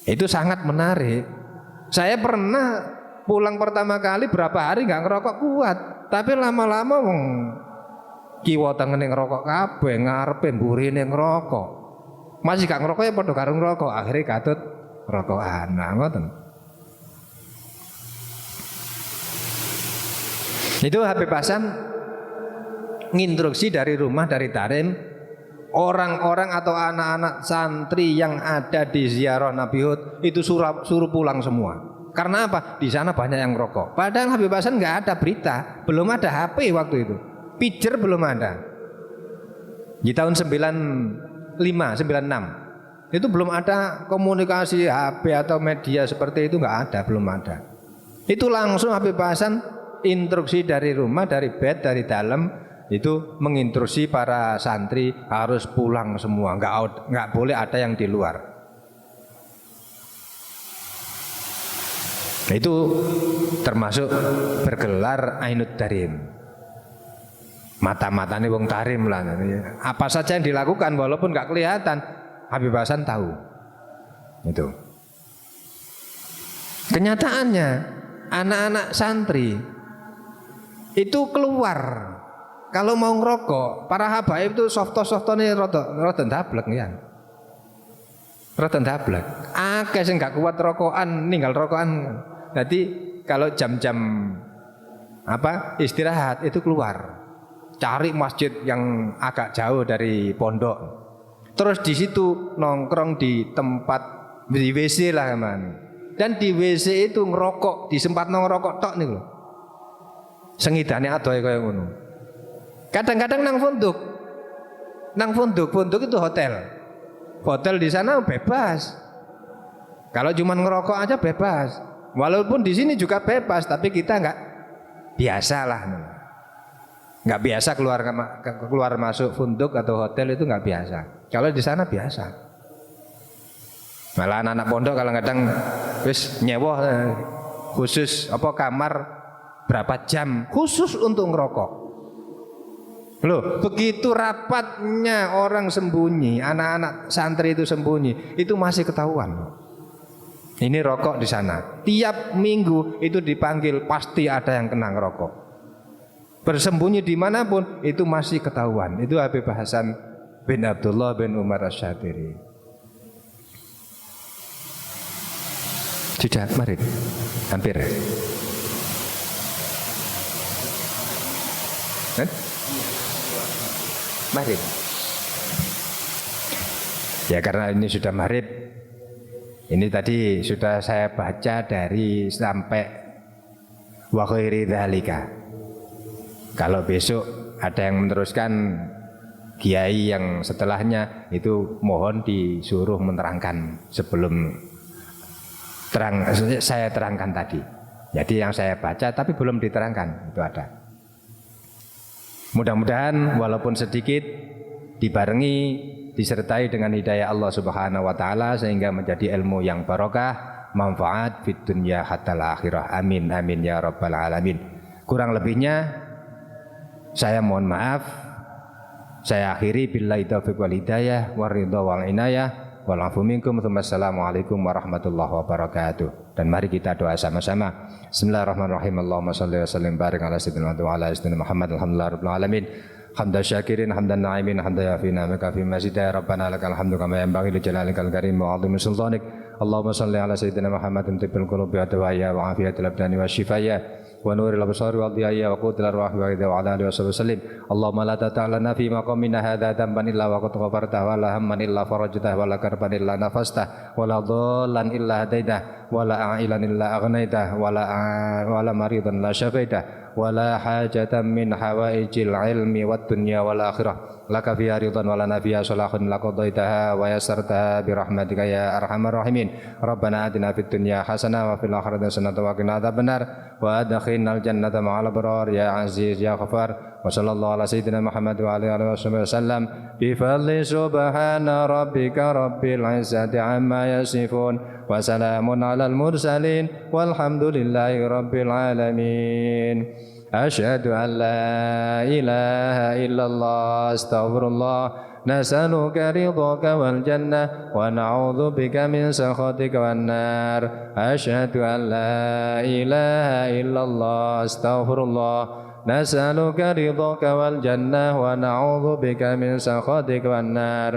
itu sangat menarik. Saya pernah pulang pertama kali berapa hari nggak ngerokok kuat, tapi lama-lama kiwa tengene ngerokok kabeh, ngarepe mburine ngerokok. Masih gak ngerokok ya padha karo ngerokok, akhirnya katut rokokan. Nah, ngoten. Itu Habib Hasan nginstruksi dari rumah, dari Tarim, orang-orang atau anak-anak santri yang ada di ziarah Nabi Hud itu suruh pulang semua. Karena apa? Di sana banyak yang ngerokok. Padahal Habib Hasan nggak ada berita, belum ada HP waktu itu, pager belum ada. Di tahun 95, 96 itu belum ada komunikasi HP atau media seperti itu, nggak ada, belum ada. Itu langsung Habib Hasan instruksi dari rumah, dari bed, dari dalam itu menginstruksi para santri harus pulang semua, nggak boleh ada yang di luar. Itu termasuk bergelar Ainud Tarim. Mata-matanya wong tarim lah. Apa saja yang dilakukan walaupun nggak kelihatan, Habib Hasan tahu. Itu. Kenyataannya anak-anak santri itu keluar kalau mau ngerokok, para habaib itu softo-softone rada ndablek ya. Rada ndablek. Akeh sing gak kuat rokokan, ninggal rokokan. Jadi kalau jam-jam istirahat itu keluar, cari masjid yang agak jauh dari pondok. Terus di situ nongkrong di tempat di WC lah man. Dan di WC itu ngerokok, disempat ngerokok tok nih loh. Sengidane adohe kaya ngono. Kadang-kadang nang pondok itu hotel. Hotel di sana bebas. Kalau cuma ngerokok aja bebas. Walaupun di sini juga bebas, tapi kita nggak biasa lah. Nggak biasa keluar masuk pondok atau hotel itu nggak biasa. Kalau di sana biasa. Malah anak-anak pondok kalau kadang wis nyewa khusus kamar berapa jam khusus untuk ngerokok. Loh, begitu rapatnya orang sembunyi, anak-anak santri itu sembunyi, itu masih ketahuan. Ini rokok di sana. Tiap minggu itu dipanggil, pasti ada yang kena ngerokok. Bersembunyi dimanapun itu masih ketahuan. Itu Habib Hasan bin Abdullah bin Umar Asy-Syatiri. Sudah, mari, hampir. Maghrib. Ya karena ini sudah maghrib. Ini tadi sudah saya baca dari sampai wa ghairi dzalika. Kalau besok ada yang meneruskan kiai yang setelahnya itu mohon disuruh menerangkan sebelum saya terangkan tadi. Jadi yang saya baca tapi belum diterangkan itu ada. Mudah-mudahan walaupun sedikit dibarengi, disertai dengan hidayah Allah Subhanahu wa taala sehingga menjadi ilmu yang barokah, manfaat fid dunya hatal akhirah. Amin amin ya rabbal alamin. Kurang lebihnya saya mohon maaf. Saya akhiri billahi taufiq wal hidayah war ridha wal inayah wal afu minkum. Assalamualaikum warahmatullahi wabarakatuh. Dan mari kita doa sama-sama. Bismillahirrahmanirrahim. Allahumma shalli wa sallim barik ala sayyidina wa ala sayyidina Muhammad. Alhamdulillah rabbil alamin. Hamdan syakirin, hamdan na'imin, hamdan yafina maka fi masjidaya Rabbana lakal hamdu kama yanbaghi li jalalikal karim wa 'azimi sultanik. Allahumma shalli ala sayyidina Muhammadin tibbil qulubi wa dawaiya wa afiyatil abdani wa shifaya wa nuril absari wa dhiyaya wa qutil arwahi wa ridha wa ala alihi wasallim. Allahumma la tata'alana fi maqamina hadza dhanban illa wa qad ghafarta wa la hamman illa farajta wa la karban illa nafasta wa la dhallan illa hadaita wa la a'ilan illa aghnaita wa la maridan la syafaita ولا حاجة من حوائج العلم والدنيا والآخرة لك فيها رضا ولنا فيها صلاح لقضيتها ويسرتها برحمتك يا أرحم الراحمين. ربنا آتنا في الدنيا حسنة وفي الآخرة حسنة وقنا عذاب النار وأدخلنا الجنة مع الأبرار يا عزيز يا غفار. وصلى الله على سيدنا محمد وعلى آله وصحبه وسلم بفضل سبحان ربك رب العزة عما يصفون وسلام على المرسلين والحمد لله رب العالمين. أشهد أن لا إله إلا الله أستغفر الله نسألك رضاك والجنة ونعوذ بك من سخطك والنار. أشهد أن لا إله إلا الله أستغفر الله نسألك رضاك والجنة ونعوذ بك من سخطك والنار.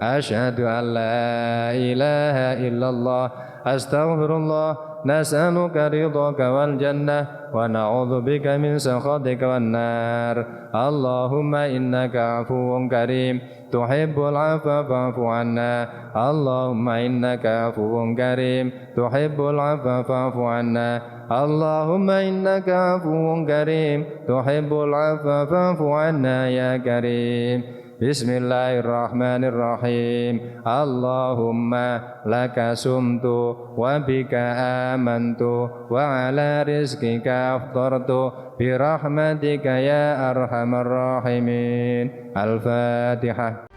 أشهد أن لا إله إلا الله أستغفر الله نسألك رضاك والجنة ونعوذ بك من سخطك والنار. اللهم إنك عفو كريم تحب العفو فاعف عنا. اللهم إنك عفو كريم تحب العفو فاعف عنا. اللهم إنك عفو كريم تحب العفو فاعف عنا يا كريم. بسم الله الرحمن الرحيم. اللهم لك سمت وبك آمنت وعلى رزقك أفطرت برحمتك يا أرحم الراحمين. الفاتحة.